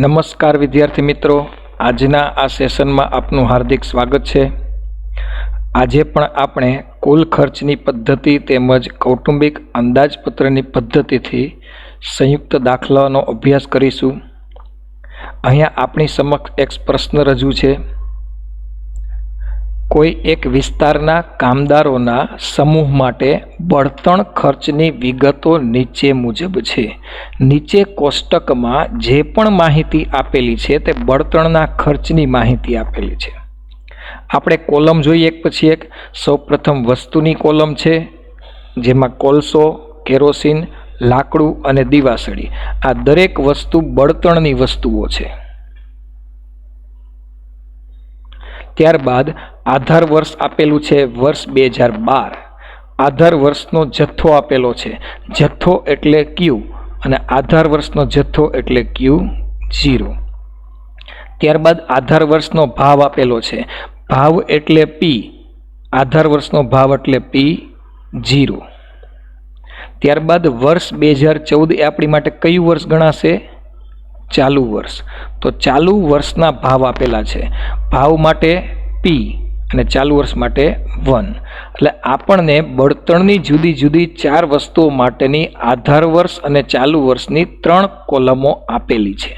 નમસ્કાર વિદ્યાર્થી મિત્રો, આજના આ સેશનમાં આપનું હાર્દિક સ્વાગત છે। આજે પણ આપણે કુલ ખર્ચની પદ્ધતિ તેમજ કૌટુંબિક અંદાજપત્રની પદ્ધતિથી સંયુક્ત દાખલાનો અભ્યાસ કરીશું। અહીંયા આપણી સમક્ષ એક પ્રશ્ન રજૂ છે। કોઈ એક વિસ્તારના કામદારોના સમૂહ માટે બળતણ ખર્ચની વિગતો નીચે મુજબ છે। નીચે કોષ્ટકમાં જે પણ માહિતી આપેલી છે તે બળતણના ખર્ચની માહિતી આપેલી છે। આપણે કોલમ જોઈએ એક પછી એક। સૌપ્રથમ વસ્તુની કોલમ છે, જેમાં કોલસો, કેરોસીન, લાકડું અને દીવાસળી આ દરેક વસ્તુ બળતણની વસ્તુઓ છે। ત્યારબાદ આધાર વર્ષ આપેલું છે વર્ષ 2012। આધાર વર્ષનો જથ્થો આપેલો છે, જથ્થો એટલે ક્યુ અને આધાર વર્ષનો જથ્થો એટલે Q0। ત્યારબાદ આધાર વર્ષનો ભાવ આપેલો છે, ભાવ એટલે P, આધાર વર્ષનો ભાવ એટલે P0। ત્યારબાદ વર્ષ 2014 એ આપણી માટે કયું વર્ષ ગણાશે? ચાલુ વર્ષ। તો ચાલુ વર્ષના ભાવ આપેલા છે, ભાવ માટે P અને ચાલુ વર્ષ માટે 1। એટલે આપણને બળતણની જુદી જુદી 4 વસ્તુઓ માટેની આધાર વર્ષ અને ચાલુ વર્ષની 3 કોલમો આપેલી છે।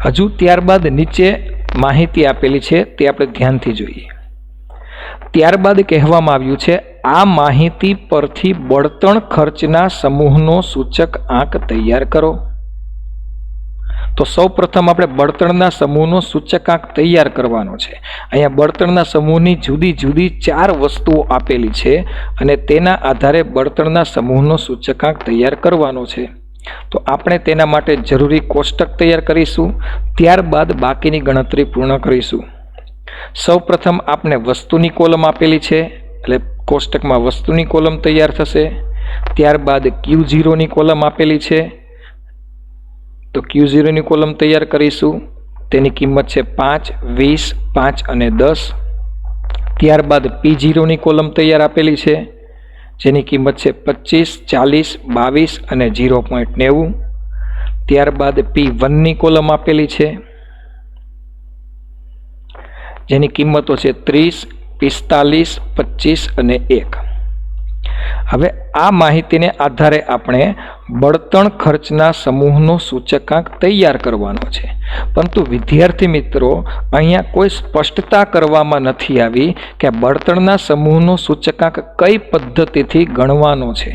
હજુ ત્યારબાદ નીચે માહિતી આપેલી છે તે આપણે ધ્યાનથી જોઈએ। ત્યારબાદ કહેવામાં આવ્યું છે, આ માહિતી પરથી બળતણ ખર્ચના સમૂહનો સૂચક આંક તૈયાર કરો। તો સૌપ્રથમ આપણે બળતણના સમૂહનો સૂચકાંક તૈયાર કરવાનો છે। અહીંયા બળતણના સમૂહની જુદી જુદી 4 વસ્તુઓ આપેલી છે અને તેના આધારે બળતણના સમૂહનો સૂચકાંક તૈયાર કરવાનો છે। તો આપણે તેના માટે જરૂરી કોષ્ટક તૈયાર કરીશું, ત્યારબાદ બાકીની ગણતરી પૂર્ણ કરીશું। સૌપ્રથમ આપણે વસ્તુની કોલમ આપેલી છે, એટલે કોષ્ટકમાં વસ્તુની કોલમ તૈયાર થશે। ત્યારબાદ Q0 ની કોલમ આપેલી છે, તો Q0 ની કોલમ તૈયાર કરીશું। તેની કિંમત છે 5, 20, 5 અને 10। ત્યારબાદ P0 ની કોલમ તૈયાર આપેલી છે, જેની કિંમત છે 25, 40, 22 અને 0.90। ત્યારબાદ P1 ની કોલમ આપેલી છે, જેની કિંમતો છે 30, 45, 25 અને 1। હવે આ માહિતીને આધારે આપણે બળતણ ખર્ચના સમૂહનો સૂચકાંક તૈયાર કરવાનો છે। પરંતુ વિદ્યાર્થી મિત્રો, અહીંયા કોઈ સ્પષ્ટતા કરવામાં નથી આવી કે બળતણના સમૂહનો સૂચકાંક કઈ પદ્ધતિથી ગણવાનો છે।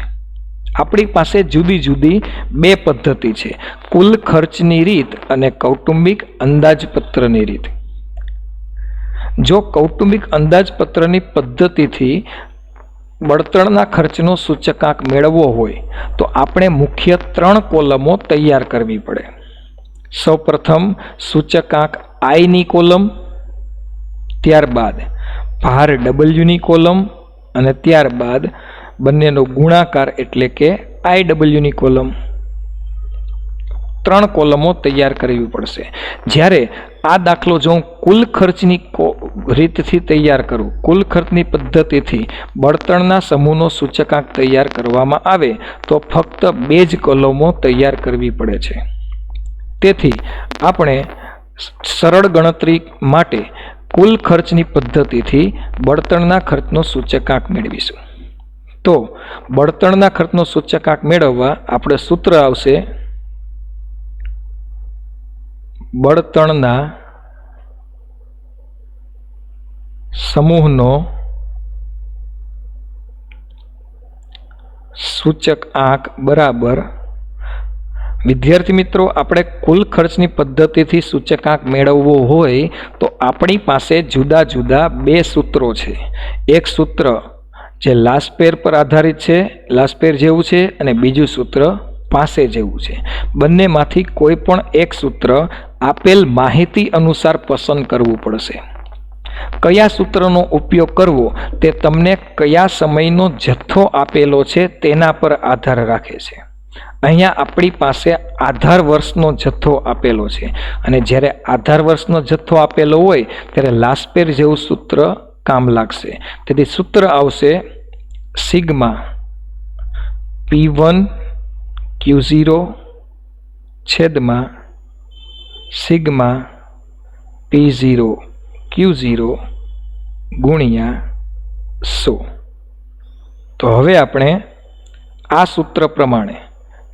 આપણી પાસે જુદી જુદી 2 પદ્ધતિ છે, કુલ ખર્ચની રીત અને કૌટુંબિક અંદાજપત્રની રીત। જો કૌટુંબિક અંદાજપત્રની પદ્ધતિથી બળતણના ખર્ચનો સૂચકાંક મેળવવો હોય તો આપણે મુખ્ય 3 કોલમો તૈયાર કરવી પડે। સૌપ્રથમ સૂચકાંક I ની કોલમ, ત્યારબાદ ભાર W ની કોલમ અને ત્યારબાદ બંનેનો ગુણાકાર એટલે કે IW ની કોલમ। 3 કોલમો તૈયાર કરવી પડશે। જ્યારે આ દાખલો જો હું કુલ ખર્ચની રીતથી તૈયાર કરું, કુલ ખર્ચની પદ્ધતિથી બળતણના સમૂહનો સૂચકાંક તૈયાર કરવામાં આવે તો ફક્ત 2 જ કોલમો તૈયાર કરવી પડે છે। તેથી આપણે સરળ ગણતરી માટે કુલ ખર્ચની પદ્ધતિથી બળતણના ખર્ચનો સૂચકાંક મેળવીશું। તો બળતણના ખર્ચનો સૂચકાંક મેળવવા આપણે સૂત્ર આવશે, બળતણના સમૂહનો સૂચકાંક બરાબર, વિદ્યાર્થી મિત્રો, આપણે કુલ ખર્ચની પદ્ધતિથી સૂચકાંક મેળવવો હોય તો આપણી પાસે જુદા જુદા 2 સૂત્રો છે। એક સૂત્ર જે લાસ્પેર પર આધારિત છે, લાસ્પેર જેવું છે, અને બીજું સૂત્ર પાસે જેવું છે। બંનેમાંથી કોઈ પણ એક સૂત્ર આપેલ માહિતી અનુસાર પસંદ કરવું પડશે। કયા સૂત્રનો ઉપયોગ કરવો તે તમને કયા સમયનો જથ્થો આપેલો છે તેના પર આધાર રાખે છે। અહીંયા આપણી પાસે આધાર વર્ષનો જથ્થો આપેલો છે અને જ્યારે આધાર વર્ષનો જથ્થો આપેલો હોય ત્યારે લાસ્પેર જેવું સૂત્ર કામ લાગશે। તેથી સૂત્ર આવશે સિગ્મા P1 Q0 છેદમાં સિગ્મા P0 Q0 ગુણ્યા 100. તો હવે આપણે આ સૂત્ર પ્રમાણે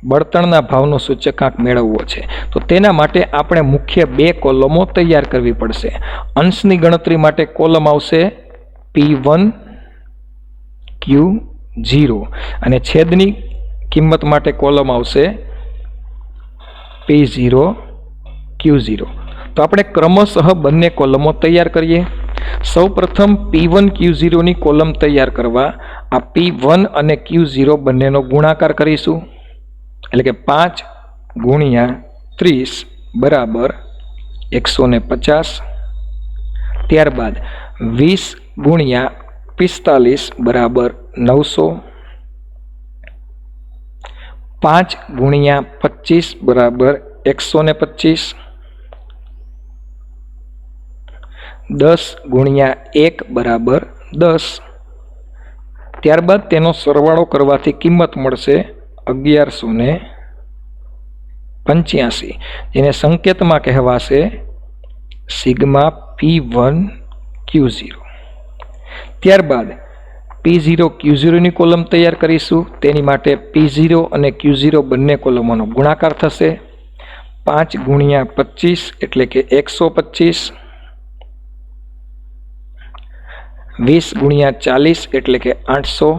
બળતણના ભાવનો સૂચકાંક મેળવવો છે. તો તેના માટે આપણે મુખ્ય બે કોલમો તૈયાર કરવી પડશે. અંશની ગણતરી માટે કોલમ આવશે P1 Q0 અને છેદની કિંમત માટે કોલમ આવશે P0 Q0. તો આપણે ક્રમશઃ બંને કોલમો તૈયાર કરીએ. સૌપ્રથમ P1 Q0 ની કોલમ તૈયાર કરવા આ P1 અને Q0 બંનેનો ગુણાકાર કરીશું. એટલે કે 5 ગુણ્યા 30 બરાબર 150. ત્યારબાદ 20 ગુણ્યા 45 બરાબર 900. 5 ગુણ્યા 25 બરાબર 125. 10 ગુણ્યા 1 બરાબર 10. ત્યારબાદ તેનો સરવાળો કરવાથી કિંમત મળશે 1185, જેને સંકેતમાં કહેવાશે સિગ્મા P1 Q0. ત્યારબાદ P0 Q0 ની કોલમ તૈયાર કરીશું. તેની માટે P0 અને Q0 બંને કોલમોનો ગુણાકાર થશે. 5 ગુણ્યા 25 એટલે કે 125. 20 ગુણ્યા 40 એટલે કે 800.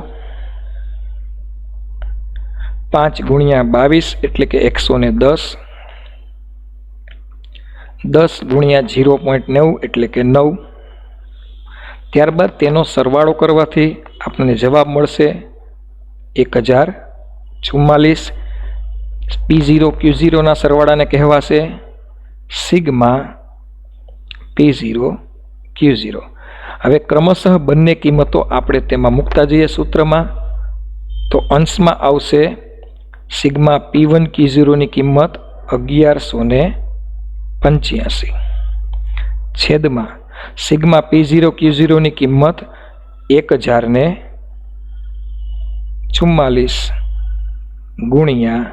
5 ગુણ્યા 22 એટલે કે 110. 10 ગુણ્યા 0.9 એટલે કે 9. ત્યારબાદ તેનો સરવાળો કરવાથી આપણને જવાબ મળશે 1044. P0 Q0 ના સરવાળાને કહેવાશે સિગ્મા P0 Q0. હવે ક્રમશઃ બંને કિંમતો આપણે તેમાં મૂકતા જઈએ સૂત્રમાં. તો અંશમાં આવશે સિગ્મા P1 Q0 ની કિંમત 1185. છેદમાં સિગ્મા P0 Q0 ની કિંમત 1044 ગુણ્યા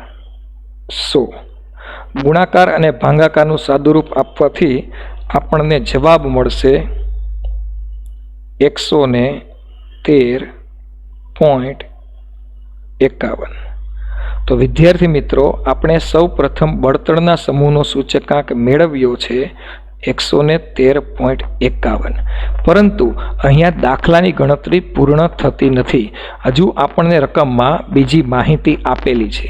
100. ગુણાકાર અને ભાગાકારનું સાદુરૂપ આપવાથી આપણને જવાબ મળશે 113.51. તો વિદ્યાર્થી મિત્રો, આપણે સૌ પ્રથમ બળતણના સમૂહનો સૂચકાંક મેળવ્યો છે 113.51. પરંતુ અહીંયા દાખલાની ગણતરી પૂર્ણ થતી નથી. હજુ આપણને રકમમાં બીજી માહિતી આપેલી છે.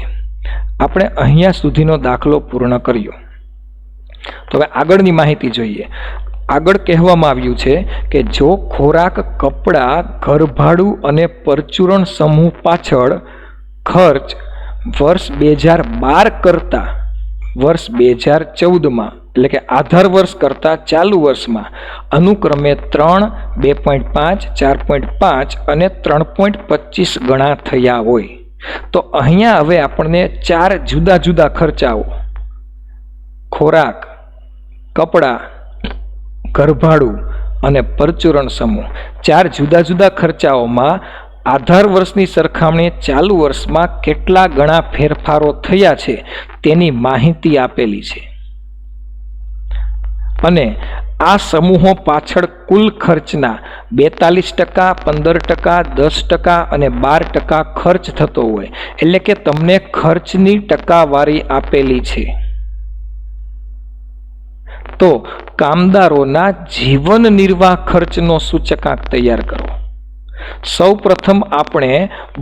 આપણે અહીંયા સુધીનો દાખલો પૂર્ણ કર્યો. તો હવે આગળની માહિતી જોઈએ. આગળ કહેવામાં આવ્યું છે કે જો ખોરાક, કપડાં, ઘરભાડું અને પરચુરણ સમૂહ પાછળ ખર્ચ વર્ષ 2012 કરતાં વર્ષ 2014માં એટલે કે આધાર વર્ષ કરતાં ચાલુ વર્ષમાં અનુક્રમે 3, 2.5, 4.5 અને 3.25 ગણા થયા હોય, તો અહીંયા હવે આપણને 4 જુદા જુદા ખર્ચાઓ, ખોરાક, કપડાં, ઘરભાડું અને પરચુરણ સમૂહ, 4 જુદા જુદા ખર્ચાઓમાં આધાર વર્ષની સરખામણીએ ચાલુ વર્ષમાં કેટલા ગણા ફેરફારો થયા છે તેની માહિતી આપેલી છે. અને આ સમૂહો પાછળ કુલ ખર્ચના 42%, 15%, 10% અને 12% ખર્ચ થતો હોય, એટલે કે તમને ખર્ચની ટકાવારી આપેલી છે. તો કામદારોના જીવન નિર્વાહ ખર્ચનો સૂચકાંક તૈયાર કરો. સૌ પ્રથમ આપણે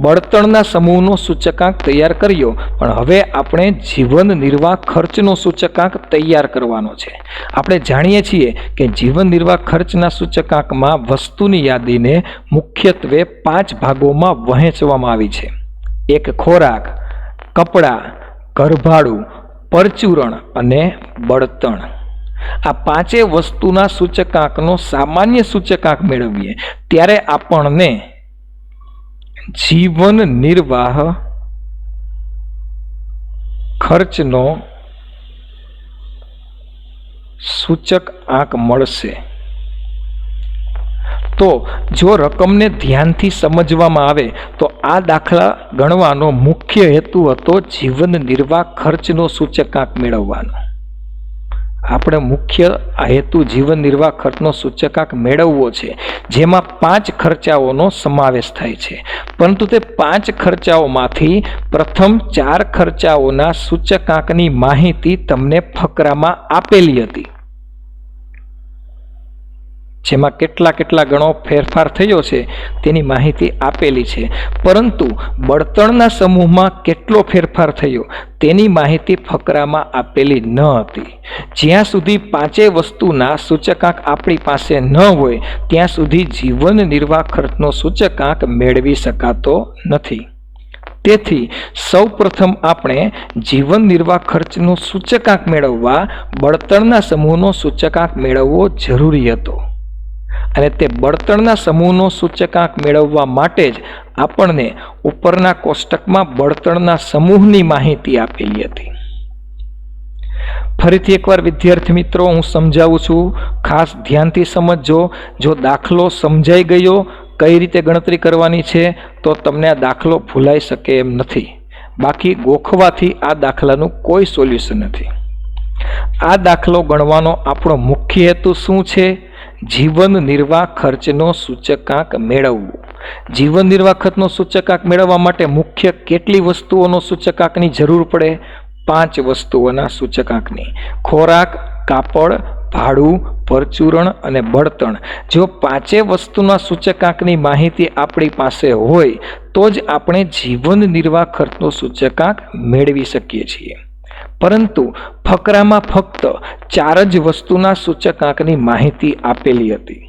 બળતણના સમૂહનો સૂચકાંક તૈયાર કર્યો, પણ હવે આપણે જીવન નિર્વાહ ખર્ચનો સૂચકાંક તૈયાર કરવાનો છે. આપણે જાણીએ છીએ કે જીવન નિર્વાહ ખર્ચના સૂચકાંકમાં વસ્તુની યાદીને મુખ્યત્વે 5 ભાગોમાં વહેંચવામાં આવી છે. એક ખોરાક, કપડાં, ઘરભાડું, પરચુરણ અને બળતણ. આ 5 વસ્તુના સૂચકાંકનો સામાન્ય સૂચકાંક મેળવીએ ત્યારે આપણને જીવન નિર્વાહ ખર્ચનો સૂચકાંક મળશે. તો જો રકમને ધ્યાનથી સમજવામાં આવે તો આ દાખલા ગણવાનો મુખ્ય હેતુ હતો જીવન નિર્વાહ ખર્ચનો સૂચકાંક મેળવવાનો. આપણે મુખ્ય હેતુ જીવન નિર્વાહ ખર્ચનો સૂચકાંક મેળવવો છે, જેમાં 5 ખર્ચાઓનો સમાવેશ થાય છે. પરંતુ તે 5 ખર્ચાઓમાંથી પ્રથમ 4 ખર્ચાઓના સૂચકાંકની માહિતી તમને ફકરામાં આપેલી હતી, જેમાં કેટલા ગણો ફેરફાર થયો છે તેની માહિતી આપેલી છે. પરંતુ બળતણના સમૂહમાં કેટલો ફેરફાર થયો તેની માહિતી ફકરામાં આપેલી ન હતી. જ્યાં સુધી 5 વસ્તુના સૂચકાંક આપણી પાસે ન હોય ત્યાં સુધી જીવન નિર્વાહ ખર્ચનો સૂચકાંક મેળવી શકાતો નથી. તેથી સૌપ્રથમ આપણે જીવન નિર્વાહ ખર્ચનો સૂચકાંક મેળવવા બળતણના સમૂહનો સૂચકાંક મેળવવો જરૂરી હતો. અને તે બળતણના સમૂહનો સૂચકાંક મેળવવા માટે જ આપણને ઉપરના કોષ્ટકમાં બળતણના સમૂહની માહિતી આપેલી હતી. ફરીથી એકવાર વિદ્યાર્થી મિત્રો હું સમજાવું છું, ખાસ ધ્યાનથી સમજજો. જો દાખલો સમજાઈ ગયો કઈ રીતે ગણતરી કરવાની છે તો તમને આ દાખલો ભૂલાઈ શકે એમ નથી. બાકી ગોખવાથી આ દાખલાનું કોઈ સોલ્યુશન નથી. આ દાખલો ગણવાનો આપણો મુખ્ય હેતુ શું છે? જીવન નિર્વાહ ખર્ચનો સૂચકાંક મેળવવું. જીવન નિર્વાહ ખર્ચનો સૂચકાંક મેળવવા માટે મુખ્ય કેટલી વસ્તુઓનો સૂચકાંકની જરૂર પડે? 5 વસ્તુઓના સૂચકાંકની. ખોરાક, કાપડ, ભાડું, પરચુરણ અને બળતણ. જો 5 વસ્તુના સૂચકાંકની માહિતી આપણી પાસે હોય તો જ આપણે જીવન નિર્વાહ ખર્ચનો સૂચકાંક મેળવી શકીએ છીએ. પરંતુ ફકરામાં ફક્ત 4 જ વસ્તુના સૂચકાંકની માહિતી આપેલી હતી.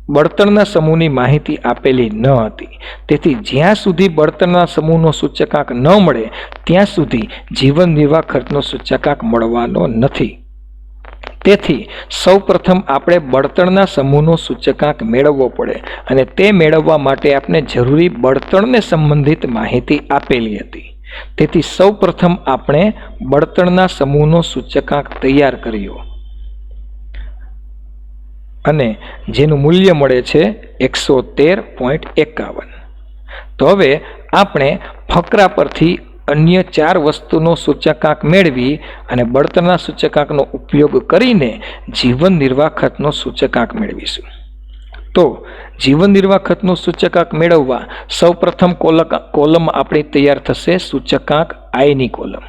બળતણના સમૂહની માહિતી આપેલી ન હતી. તેથી જ્યાં સુધી બળતણના સમૂહનો સૂચકાંક ન મળે ત્યાં સુધી જીવન નિર્વાહ ખર્ચનો સૂચકાંક મળવાનો નથી. તેથી સૌપ્રથમ આપણે બળતણના સમૂહનો સૂચકાંક મેળવવો પડે અને તે મેળવવા માટે આપણે જરૂરી બળતણને સંબંધિત માહિતી આપેલી હતી. તેથી સૌપ્રથમ આપણે બળતણના સમૂહનો સૂચકાંક તૈયાર કર્યો અને જેનું મૂલ્ય મળે છે 113.51. તો હવે આપણે ફકરા પરથી અન્ય 4 વસ્તુનો સૂચકાંક મેળવી અને બળતણના સૂચકાંકનો ઉપયોગ કરીને જીવન નિર્વાહ ખર્ચનો સૂચકાંક મેળવીશું. તો જીવન નિર્વાહ ખર્ચનો સૂચકાંક મેળવવા સૌપ્રથમ કોલમ આપણી તૈયાર થશે, સૂચકાંક આઈની કોલમ.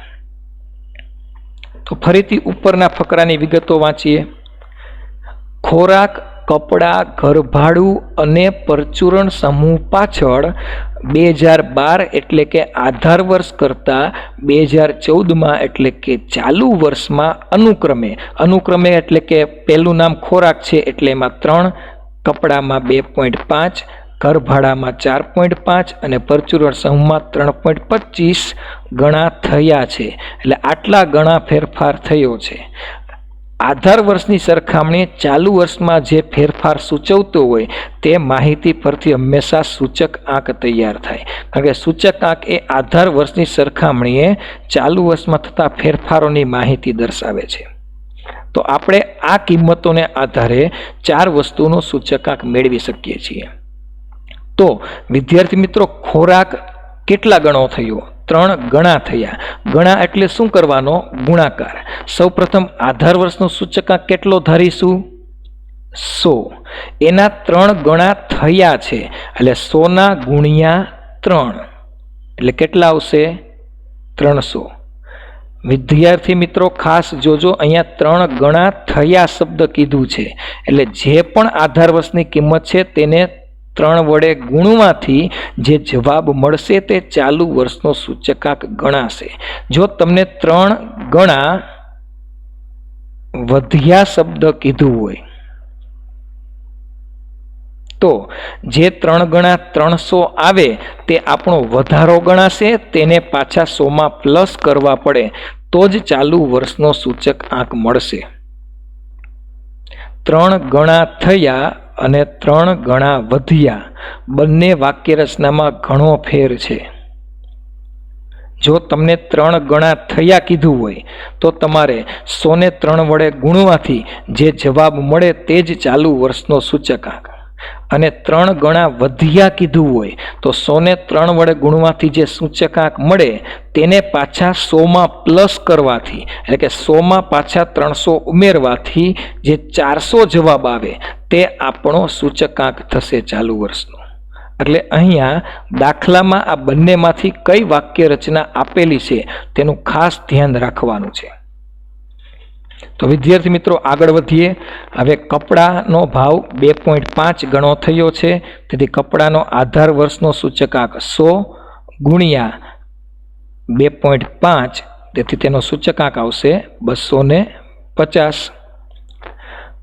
તો ફરીથી ઉપરના ફકરાની વિગતો વાંચીએ. ખોરાક, કપડાં, ઘરભાડું અને પરચુરણ સમૂહ પાછળ 2012 એટલે કે આધાર વર્ષ કરતાં 2014માં એટલે કે ચાલુ વર્ષમાં અનુક્રમે એટલે કે પહેલું નામ ખોરાક છે એટલે એમાં 3, કપડામાં 2.5, ઘરભાડામાં 4.5 અને પરચુરણ સમૂહમાં 3.25 ગણા થયા છે. એટલે આટલા ગણા ફેરફાર થયો છે. આધાર વર્ષની સરખામણીએ ચાલુ વર્ષમાં જે ફેરફાર સૂચવતો હોય તે માહિતી પરથી હંમેશા સૂચક આંક તૈયાર થાય. કારણ કે સૂચક આંક એ આધાર વર્ષની સરખામણીએ ચાલુ વર્ષમાં થતા ફેરફારોની માહિતી દર્શાવે છે. તો આપણે આ કિંમતોને આધારે 4 વસ્તુનો સૂચકાંક મેળવી શકીએ છીએ. તો વિદ્યાર્થી મિત્રો, ખોરાક કેટલા ગણો થયો? 3 ગણા થયા. ગણા એટલે શું કરવાનો? ગુણાકાર. સૌપ્રથમ આધાર વર્ષનો સૂચકાંક કેટલો ધારીશું? 100. એના 3 ગણા થયા છે એટલે 100 ના ગુણ્યા 3 એટલે કેટલા આવશે? 300. વિદ્યાર્થી મિત્રો ખાસ જોજો, અહીંયા 3 ગણા થયા શબ્દ કીધું છે એટલે જે પણ આધાર વર્ષની કિંમત છે તેને 3 વડે ગુણવાથી જે જવાબ મળશે તે ચાલુ વર્ષનો સૂચકાંક ગણાશે. જો તમને 3 ગણા વધ્યા શબ્દ કીધું હોય તો જે 3 ગણા 300 આવે તે આપણો વધારો ગણાશે. તેને પાછા 100માં પ્લસ કરવા પડે તો જ ચાલુ વર્ષનો સૂચકાંક મળશે. 3 ગણા થયા અને 3 ગણા વધ્યા બંને વાક્ય રચનામાં ઘણો ફેર છે. જો તમને 3 ગણા થયા કીધું હોય તો તમારે 100 ને 3 વડે ગુણવાથી જે જવાબ મળે તે જ ચાલુ વર્ષનો સૂચકાંક. અને 3 ગણા વધ્યા કીધું હોય તો 100 ને 3 વડે ગુણવાથી જે સૂચકાંક મળે તેને પાછા 100માં પ્લસ કરવાથી, એટલે કે 100માં પાછા 300 ઉમેરવાથી જે 400 જવાબ આવે તે આપણો સૂચકાંક થશે ચાલુ વર્ષનો. એટલે અહીંયા દાખલામાં આ બંનેમાંથી કઈ વાક્ય રચના આપેલી છે તેનું ખાસ ધ્યાન રાખવાનું છે. તો વિદ્યાર્થી મિત્રો આગળ વધીએ. હવે કપડાનો ભાવ 2.5 ગણો થયો છે, તેથી કપડાનો આધાર વર્ષનો સૂચકાંક 100 ગુણ્યા 2.5, તેથી તેનો સૂચકાંક આવશે 250.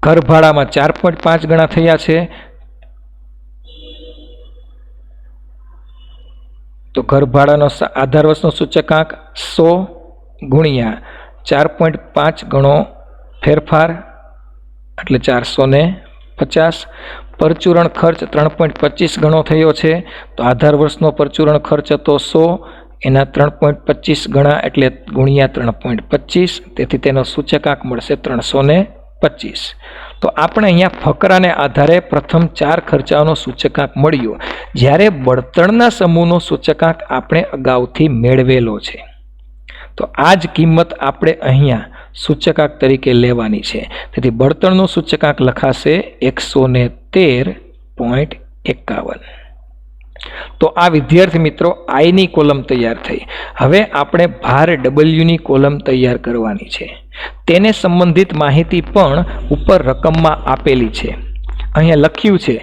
ઘર ભાડામાં 4.5 ગણા થયા છે, તો ઘર ભાડાનો આધાર વર્ષનો સૂચકાંક 100 ગુણ્યા 4.5 ગણો ફેરફાર એટલે 450. પરચુરણ ખર્ચ 3.25 ગણો થયો છે, તો આધાર વર્ષનો પરચુરણ ખર્ચ હતો 100, એના 3.25 ગણા એટલે ગુણ્યા 3.25, તેથી તેનો સૂચકાંક મળશે 325. તો આપણે અહીંયા ફકરાને આધારે પ્રથમ 4 ખર્ચાઓનો સૂચકાંક મળ્યો, જ્યારે બળતણના સમૂહનો સૂચકાંક આપણે અગાઉથી મેળવેલો છે. તો આ જ કિંમત આપણે અહીંયા સૂચકાંક તરીકે લેવાની છે, તેથી બળતણનો સૂચકાંક લખાશે 113.51. તો આ વિદ્યાર્થી મિત્રો આઈની કોલમ તૈયાર થઈ. હવે આપણે ભાર ડબલ્યુની કોલમ તૈયાર કરવાની છે. તેને સંબંધિત માહિતી પણ ઉપર રકમમાં આપેલી છે. અહીંયા લખ્યું છે,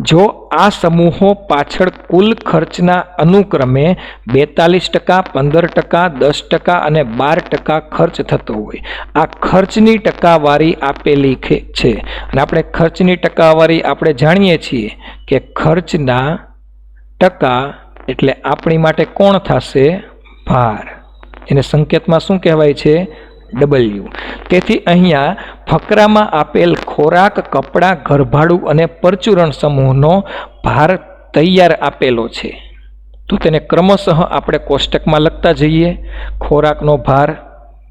જો આ સમૂહો પાછળ કુલ ખર્ચના અનુક્રમે 42%, 15%, 10% અને 12% ખર્ચ થતો હોય, આ ખર્ચની ટકાવારી આપેલી છે. અને આપણે ખર્ચની ટકાવારી આપણે જાણીએ છીએ કે ખર્ચના ટકા એટલે આપણી માટે કોણ થશે? ભાર. એને સંકેતમાં શું કહેવાય છે? ડબલ્યુ. તેથી અહીંયા ફકરામાં આપેલ ખોરાક, કપડાં, ઘરભાડું અને પરચુરણ સમૂહનો ભાર તૈયાર આપેલો છે. તો તેને ક્રમશઃ આપણે કોષ્ટકમાં લખતા જઈએ. ખોરાકનો ભાર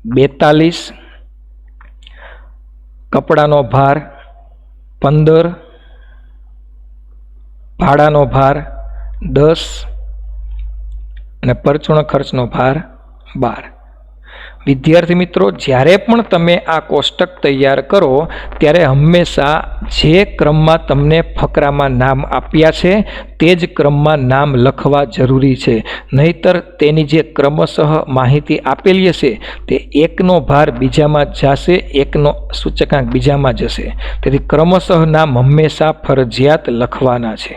42, કપડાનો ભાર 15, ભાડાનો ભાર 10 અને પરચુરણ ખર્ચનો ભાર 12. વિદ્યાર્થી મિત્રો, જ્યારે પણ તમે આ કોષ્ટક તૈયાર કરો ત્યારે હંમેશા જે ક્રમમાં તમને ફકરામાં નામ આપ્યા છે તે જ ક્રમમાં નામ લખવા જરૂરી છે. નહીતર તેની જે ક્રમશઃ માહિતી આપેલી હશે તે એકનો ભાર બીજામાં જશે, એકનો સૂચકાંક બીજામાં જશે. તેથી ક્રમશઃ નામ હંમેશા ફરજિયાત લખવાના છે.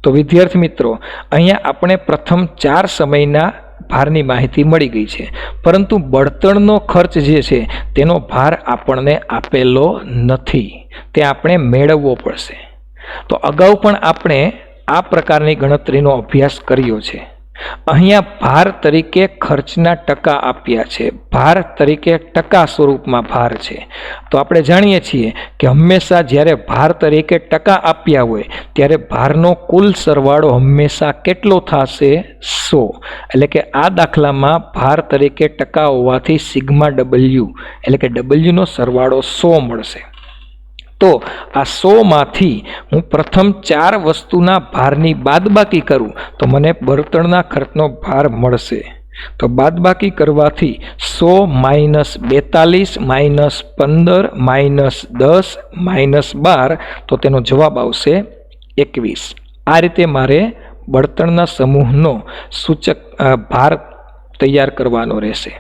તો વિદ્યાર્થી મિત્રો, અહીંયા આપણે પ્રથમ 4 સમયના ભારની માહિતી મળી ગઈ છે, પરંતુ બળતણનો ખર્ચ જે છે તેનો ભાર આપણને આપેલો નથી, તે આપણે મેળવવો પડશે. તો અગાઉ પણ આપણે આ પ્રકારની ગણતરીનો અભ્યાસ કર્યો છે. અહીંયા ભાર તરીકે ખર્ચના ટકા આપ્યા છે, ભાર તરીકે ટકા સ્વરૂપમાં ભાર છે. તો આપણે જાણીએ છીએ કે હંમેશા જ્યારે ભાર તરીકે ટકા આપ્યા હોય ત્યારે ભારનો કુલ સરવાળો હંમેશા કેટલો થશે? 100. એટલે કે આ દાખલામાં ભાર તરીકે ટકા હોવાથી સિગ્મા ડબલ્યુ એટલે કે ડબલ્યુનો સરવાળો 100 મળશે. તો આ 100માંથી હું પ્રથમ 4 વસ્તુના ભારની બાદબાકી કરું તો મને બળતણના ખર્ચનો ભાર મળશે. તો બાદબાકી કરવાથી 100 - 42 - 15 - 10 - 12, તો તેનો જવાબ આવશે 21. આ રીતે મારે બળતણના સમૂહનો ભાર તૈયાર કરવાનો રહેશે.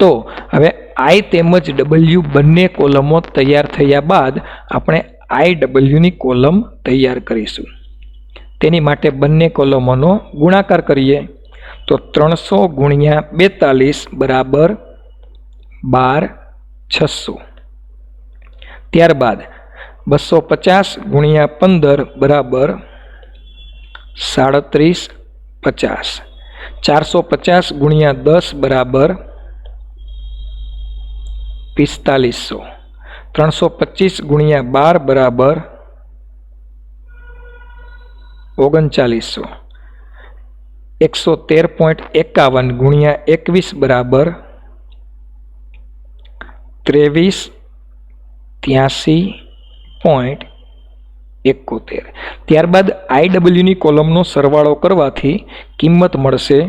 તો હવે આઈ તેમજ ડબલ્યુ બંને કોલમો તૈયાર થયા બાદ આપણે આઈ ડબલ્યુની કોલમ તૈયાર કરીશું. તેની માટે બંને કોલમોનો ગુણાકાર કરીએ. તો 300 × 42 બરાબર 12600. ત્યારબાદ 250 × 15 બરાબર 3750. 450 × 10 બરાબર 4500. 325 × 12 બરાબર 3900. 113.51 × 21 બરાબર 2383.88. 71. ત્યારબાદ IW કોલમનો સરવાળો કરવાથી કિંમત મળશે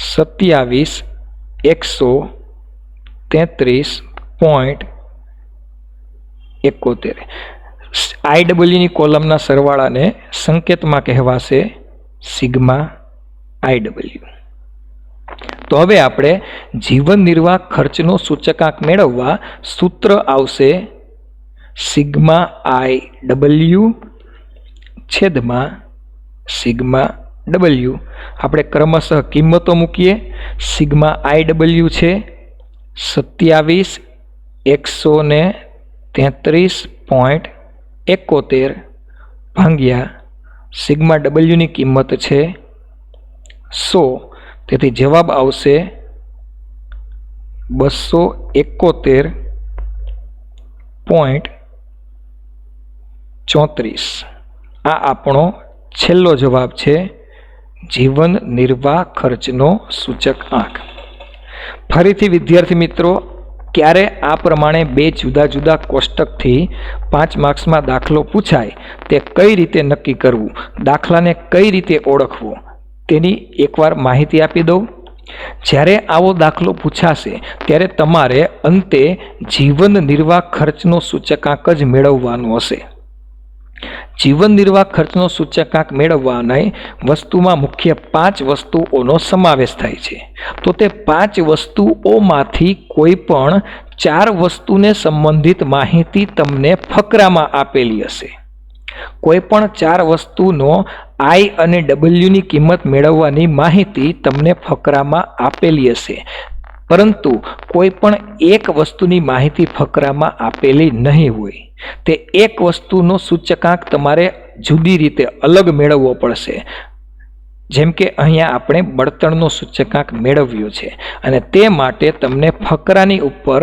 27,133.71. IW કોલમના સરવાળાને સંકેતમાં કહેવાશે સિગ્મા IW. તો હવે આપણે જીવન નિર્વાહ ખર્ચનો સૂચકાંક મેળવવા સૂત્ર આવશે સિગ્મા IW છેદમાં સિગ્મા W. આપણે ક્રમશઃ કિંમતો મૂકીએ. સિગ્મા IW છે 27,133.71 ભાગ્યા સિગ્મા W ની કિંમત છે 100. તેથી જવાબ આવશે 271.34. આ આપણો છેલ્લો જવાબ છે જીવન નિર્વાહ ખર્ચનો સૂચકાંક. ફરીથી વિદ્યાર્થી મિત્રો, ક્યારે આ પ્રમાણે બે જુદા જુદા કોષ્ટકથી 5 માર્ક્સમાં દાખલો પૂછાય તે કઈ રીતે નક્કી કરવું, દાખલાને કઈ રીતે ઓળખવો તેની એકવાર માહિતી આપી દઉં. જ્યારે આવો દાખલો પૂછાશે ત્યારે તમારે અંતે જીવન નિર્વાહ ખર્ચનો સૂચકાંક જ મેળવવાનો હશે. જીવન નિર્વાહ ખર્ચનો સૂચકાંક મેળવવાની વસ્તુમાં મુખ્ય 5 વસ્તુઓનો સમાવેશ થાય છે. તો તે 5 વસ્તુઓમાંથી કોઈ પણ 4 વસ્તુને સંબંધિત માહિતી તમને ફકરામાં આપેલી હશે. કોઈ પણ 4 વસ્તુનો I અને W ની કિંમત મેળવવાની માહિતી તમને ફકરામાં આપેલી હશે, પરંતુ કોઈ પણ એક વસ્તુની માહિતી ફકરામાં આપેલી નહીં હોય. તે એક વસ્તુનો સૂચકાંક તમારે જુદી રીતે અલગ મેળવવો પડશે. જેમ કે અહીંયા આપણે બળતણનો સૂચકાંક મેળવ્યો છે અને તે માટે તમને ફકરાની ઉપર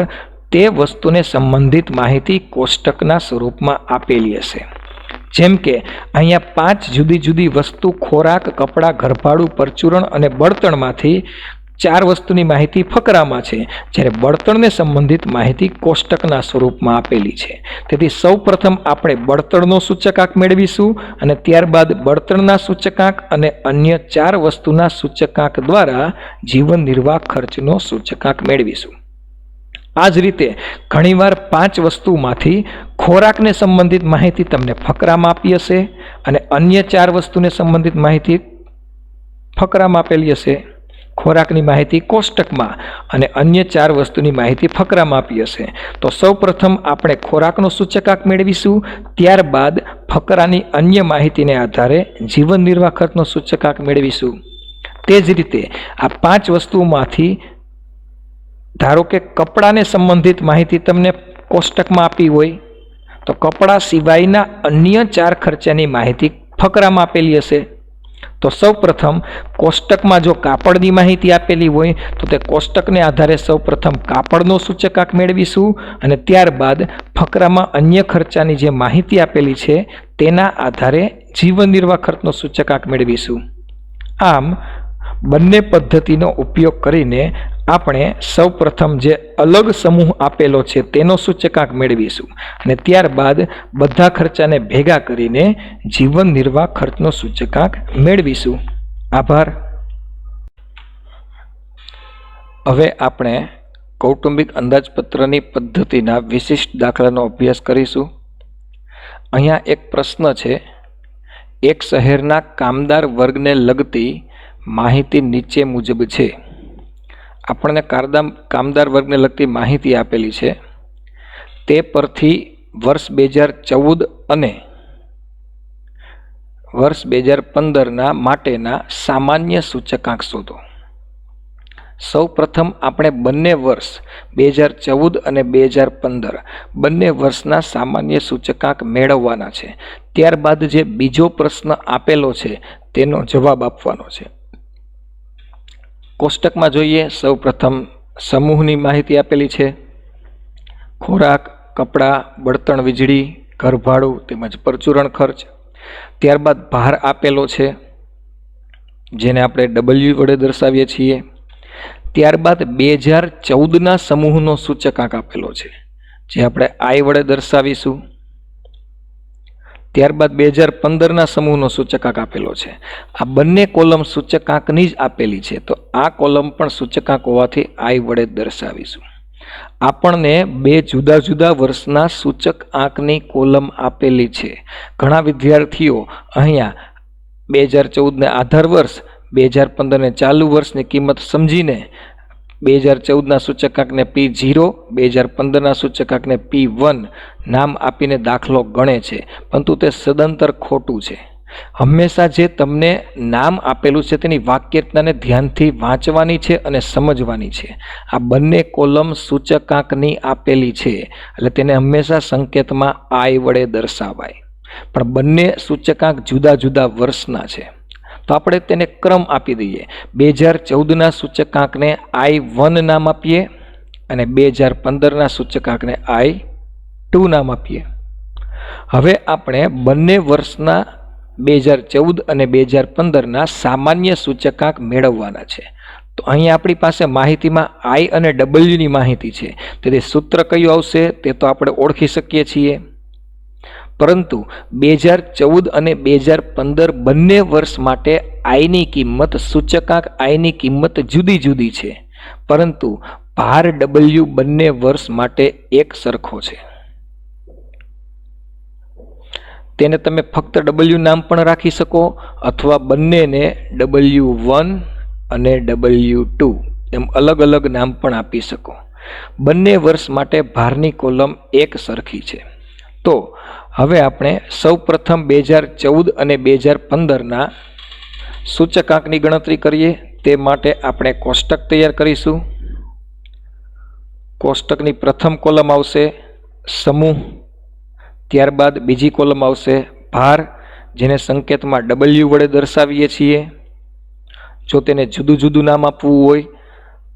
તે વસ્તુને સંબંધિત માહિતી કોષ્ટકના સ્વરૂપમાં આપેલી હશે. જેમ કે અહીંયા 5 જુદી જુદી વસ્તુ ખોરાક, કપડાં, ઘરભાડું, પરચુરણ અને બળતણમાંથી 4 વસ્તુની માહિતી ફકરામાં છે, જ્યારે બળતણને સંબંધિત માહિતી કોષ્ટકના સ્વરૂપમાં આપેલી છે. તેથી સૌપ્રથમ આપણે બળતણનો સૂચકાંક મેળવીશું અને ત્યારબાદ બળતણના સૂચકાંક અને અન્ય 4 વસ્તુના સૂચકાંક દ્વારા જીવન નિર્વાહ ખર્ચનો સૂચકાંક મેળવીશું. આ જ રીતે ઘણીવાર 5 વસ્તુમાંથી ખોરાકને સંબંધિત માહિતી તમને ફકરામાં આપી હશે અને અન્ય 4 વસ્તુને સંબંધિત માહિતી ફકરામાં આપેલી હશે. ખોરાકની માહિતી કોષ્ટકમાં અને અન્ય 4 વસ્તુની માહિતી ફકરામાં આપી હશે. તો સૌપ્રથમ આપણે ખોરાકનો સૂચકાંક મેળવીશું, ત્યારબાદ ફકરાની અન્ય માહિતીને આધારે જીવન નિર્વાહ ખર્ચનો સૂચકાંક મેળવીશું. તે જ રીતે આ 5 વસ્તુઓમાંથી ધારો કે કપડાને સંબંધિત માહિતી તમને કોષ્ટકમાં આપી હોય તો કપડા સિવાયના અન્ય 4 ખર્ચાની માહિતી ફકરામાં આપેલી હશે. તો સૌપ્રથમ કોષ્ટકમાં જો કાપડની માહિતી આપેલી હોય તો તે કોષ્ટકને આધારે સૌપ્રથમ કાપડનો સૂચકાંક મેળવીશું અને ત્યારબાદ ફકરામાં અન્ય ખર્ચાની જે માહિતી આપેલી છે તેના આધારે જીવન નિર્વાહ ખર્ચનો સૂચકાંક મેળવીશું. આમ બંને પદ્ધતિનો ઉપયોગ કરીને આપણે સૌપ્રથમ જે અલગ સમૂહ આપેલો છે તેનો સૂચકાંક મેળવીશું અને ત્યારબાદ બધા ખર્ચાને ભેગા કરીને જીવન નિર્વાહ ખર્ચનો સૂચકાંક મેળવીશું. આભાર. હવે આપણે કૌટુંબિક અંદાજપત્રની પદ્ધતિના વિશિષ્ટ દાખલાનો અભ્યાસ કરીશું. અહીંયા એક પ્રશ્ન છે. એક શહેરના કામદાર વર્ગને લગતી માહિતી નીચે મુજબ છે. આપણને કામદાર વર્ગને લગતી માહિતી આપેલી છે. તે પરથી વર્ષ 2014 અને વર્ષ 2015 માટેના સામાન્ય સૂચકાંક શોધો. સૌ પ્રથમ આપણે બંને વર્ષ 2014 અને 2015 બંને વર્ષના સામાન્ય સૂચકાંક મેળવવાના છે. ત્યારબાદ જે બીજો પ્રશ્ન આપેલો છે તેનો જવાબ આપવાનો છે. કોષ્ટકમાં જોઈએ. સૌ પ્રથમ સમૂહની માહિતી આપેલી છે. ખોરાક, કપડાં, બળતણ, વીજળી, ઘરભાડું તેમજ પરચુરણ ખર્ચ. ત્યારબાદ ભાર આપેલો છે જેને આપણે W વડે દર્શાવીએ છીએ. ત્યારબાદ 2014ના સમૂહનો સૂચકાંક આપેલો છે જે આપણે આઈ વડે દર્શાવીશું. ત્યારબાદ 2015ના સમૂહનો સૂચકાંક આપેલો છે. આ બંને કોલમ સૂચકાંકની જ આપેલી છે, તો આ કોલમ પણ સૂચકાંક હોવાથી આઈ વડે દર્શાવીશું. આપણને બે જુદા જુદા વર્ષના સૂચકાંકની કોલમ આપેલી છે. ઘણા વિદ્યાર્થીઓ અહીંયા 2014ને આધાર વર્ષ, 2015ને ચાલુ વર્ષની કિંમત સમજીને 2014ના સૂચકાંકને P0, 2015ના સૂચકાંકને P1 નામ આપીને દાખલો ગણે છે, પરંતુ તે સદંતર ખોટું છે. હંમેશા જે તમને નામ આપેલું છે તેની વાક્યરચનાને ધ્યાનથી વાંચવાની છે અને સમજવાની છે. આ બંને કોલમ સૂચકાંકની આપેલી છે એટલે તેને હંમેશા સંકેતમાં આઈ વડે દર્શાવાય. પણ બંને સૂચકાંક જુદા જુદા વર્ષના છે, તો આપણે તેને ક્રમ આપી દઈએ. 2014ના સૂચકાંકને I1 નામ આપીએ અને 2015ના સૂચકાંકને I2 નામ આપીએ. હવે આપણે બંને વર્ષના 2014 અને 2015ના સામાન્ય સૂચકાંક મેળવવાના છે. તો અહીં આપણી પાસે માહિતીમાં I અને W ની માહિતી છે, તેથી સૂત્ર કયું આવશે તે તો આપણે ઓળખી શકીએ છીએ. પરંતુ 2014 અને 2015 બંને વર્ષ માટે આઈની કિંમત, સૂચકાંક આઈની કિંમત જુદી જુદી છે, પરંતુ ભાર W બંને વર્ષ માટે એક સરખો છે. તેને તમે ફક્ત W નામ પણ રાખી શકો અથવા બંનેને W1 અને W2 એમ અલગ અલગ નામ પણ આપી શકો. બંને વર્ષ માટે ભારની કોલમ એક સરખી છે. તો હવે આપણે સૌપ્રથમ 2014 અને 2015ના સૂચકાંકની ગણતરી કરીએ. તે માટે આપણે કોષ્ટક તૈયાર કરીશું. કોષ્ટકની પ્રથમ કોલમ આવશે સમૂહ, ત્યારબાદ બીજી કોલમ આવશે ભાર, જેને સંકેતમાં W વડે દર્શાવીએ છીએ. જો તેને જુદું જુદું નામ આપવું હોય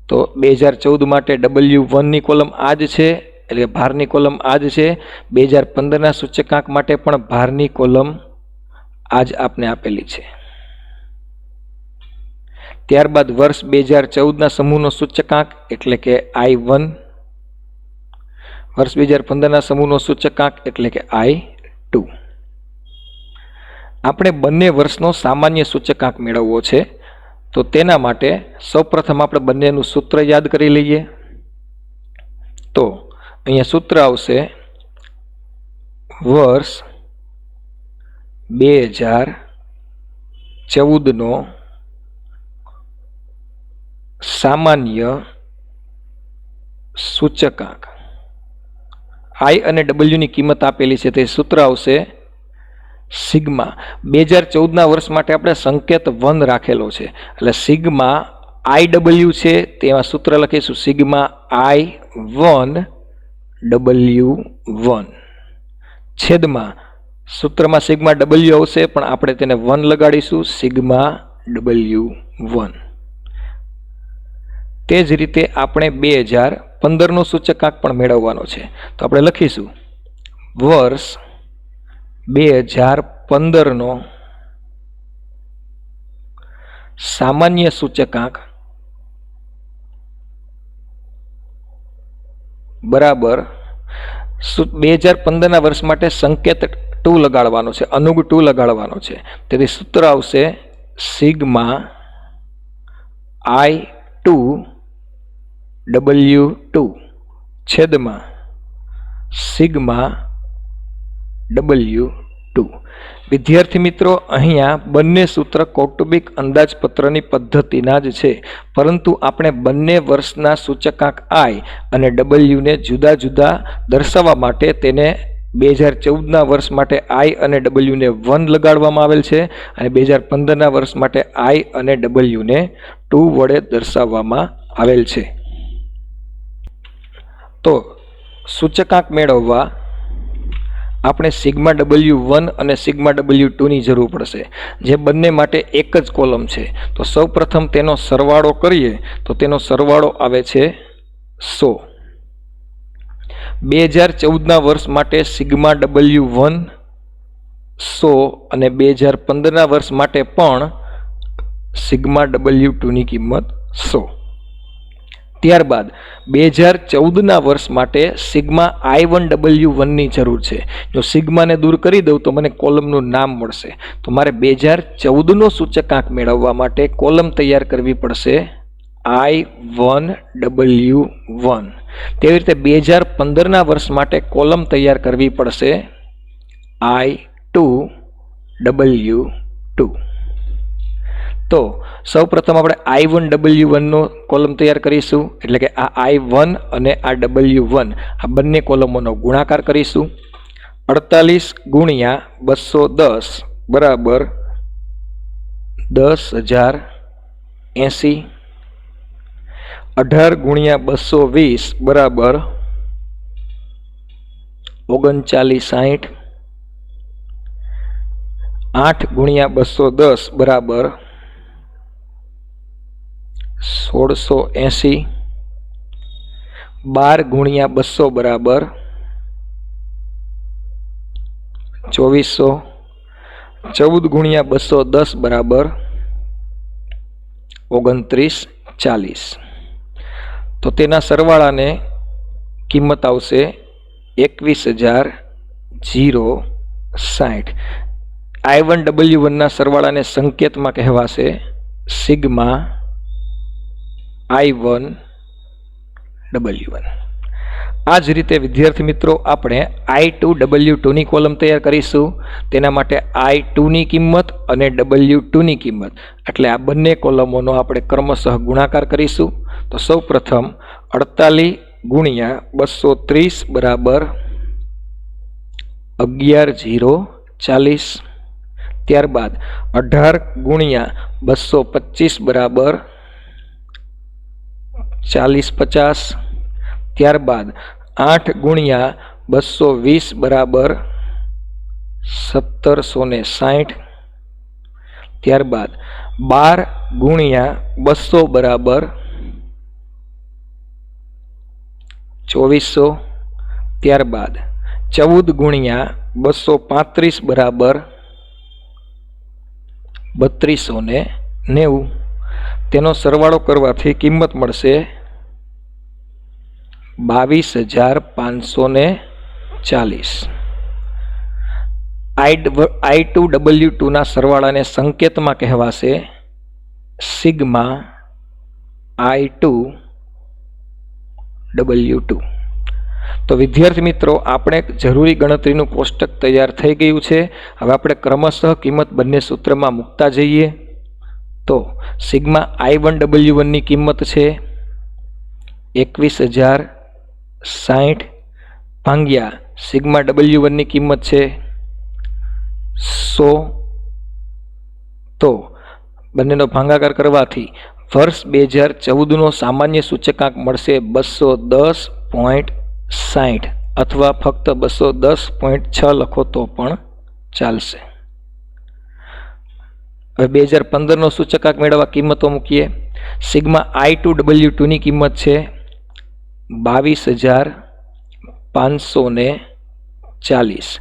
તો 2014 માટે W1ની કોલમ આ જ છે, એટલે ભારની કોલમ આ જ છે. 2015ના સૂચકાંક માટે પણ ભારની કોલમ આ જ આપને આપેલી છે. ત્યારબાદ વર્ષ 2014ના સમૂહનો સૂચકાંક એટલે કે I1, વર્ષ 2015ના સમૂહનો સૂચકાંક એટલે કે I2. આપણે બંને વર્ષનો સામાન્ય સૂચકાંક મેળવવો છે, તો તેના માટે સૌપ્રથમ આપણે બંનેનું સૂત્ર યાદ કરી લઈએ. તો અહીંયા સૂત્ર આવશે વર્ષ 2014નો સામાન્ય સૂચકાંક. I અને W ની કિંમત આપેલી છે, તે સૂત્ર આવશે સિગ્મા. 2014ના વર્ષ માટે આપણે સંકેત 1 રાખેલો છે, એટલે સિગ્મા IW છે, તેમાં સૂત્ર લખીશું સિગ્મા I1 W1 છેદમાં સૂત્રમાં સિગ્મા W આવશે, પણ આપણે તેને 1 લગાડીશું, સિગ્મા W1. તે જ રીતે આપણે 2015નો સૂચકાંક પણ મેળવવાનો છે, તો આપણે લખીશું વર્ષ 2015નો સામાન્ય સૂચકાંક બરાબર 2015ના વર્ષ માટે સંકેત 2 લગાડવાનો છે, અનુગ 2 લગાડવાનો છે. તેથી સૂત્ર આવશે સિગ્મા I2 W2 છેદમાં સિગ્મા W2. વિદ્યાર્થી મિત્રો, અહીંયા બંને સૂત્ર કૌટુંબિક અંદાજપત્રની પદ્ધતિના જ છે, પરંતુ આપણે બંને વર્ષના સૂચકાંક I અને W ને જુદા જુદા દર્શાવવા માટે તેને 2014ના વર્ષ માટે I અને W ને 1 લગાડવામાં આવેલ છે, અને 2015ના વર્ષ માટે I અને W ને 2 વડે દર્શાવવામાં આવેલ છે. તો સૂચકાંક મેળવવા આપણે સિગ્મા W1 અને સિગ્મા W2 ની જરૂર પડશે, જે બંને માટે એક જ કોલમ છે. તો સૌપ્રથમ તેનો સરવાળો કરીએ તો તેનો સરવાળો આવે છે 100. 2014ના વર્ષ માટે સિગ્મા W1 100 અને 2015ના વર્ષ માટે પણ સિગ્મા W2 ની કિંમત 100. ત્યારબાદ 2014ના વર્ષ માટે સિગ્મા I1W1ની જરૂર છે. જો સિગ્માને દૂર કરી દઉં તો મને કોલમનું નામ મળશે. તો મારે 2014નો સૂચકાંક મેળવવા માટે કોલમ તૈયાર કરવી પડશે I1W1. તેવી રીતે 2015ના વર્ષ માટે કોલમ તૈયાર કરવી પડશે I2W2. તો સૌપ્રથમ આપણે I1W1 નો કોલમ તૈયાર કરીશું, એટલે કે આ I1 અને આ W1 આ બંને કોલમોનો ગુણાકાર કરીશું. 48 ગુણ્યા 210 બરાબર 10,080. 18 ગુણ્યા 220 બરાબર 3960. 8 ગુણ્યા 210 બરાબર 1680. 12 ગુણ્યા 200 બરાબર 2400. 14 ગુણ્યા 210 બરાબર 2940. તો તેના સરવાળાને કિંમત આવશે 21,060. I1W1ના સરવાળાને સંકેતમાં કહેવાશે સિગ્મા I1W1. આ જ રીતે વિદ્યાર્થી મિત્રો આપણે I2W2ની કોલમ તૈયાર કરીશું. તેના માટે I2ની કિંમત અને W2ની કિંમત એટલે આ બંને કોલમોનો આપણે ક્રમશઃ ગુણાકાર કરીશું. તો સૌ પ્રથમ 48 ગુણ્યા 230 બરાબર 11,040. ત્યારબાદ 18 ગુણ્યા 225 બરાબર 4050. ત્યારબાદ 8 ગુણ્યા 220 બરાબર 1760. ત્યારબાદ 12 ગુણ્યા 200 બરાબર 2400. ત્યારબાદ 14 ગુણ્યા 235 બરાબર 3290. તેનો સરવાળો કરવાથી કિંમત મળશે 22,540. I2W2ના સરવાળાને સંકેતમાં કહેવાશે સિગ્મા I2W2. તો વિદ્યાર્થી મિત્રો આપણે જરૂરી ગણતરીનું કોષ્ટક તૈયાર થઈ ગયું છે. હવે આપણે ક્રમશઃ કિંમત બંને સૂત્રમાં મૂકતા જઈએ. તો સિગ્મા I1W1ની કિંમત છે 21,060 ભાગ્યા સિગ્મા W1ની કિંમત છે 100. તો બંનેનો ભાગાકાર કરવાથી વર્ષ 2014નો સામાન્ય સૂચકાંક મળશે 210.60 અથવા ફક્ત 210.6 લખો તો પણ ચાલશે. હવે 2015નો સૂચકાંક મેળવવા કિંમતો મૂકીએ. સિગ્મા I2W2ની કિંમત છે 22,540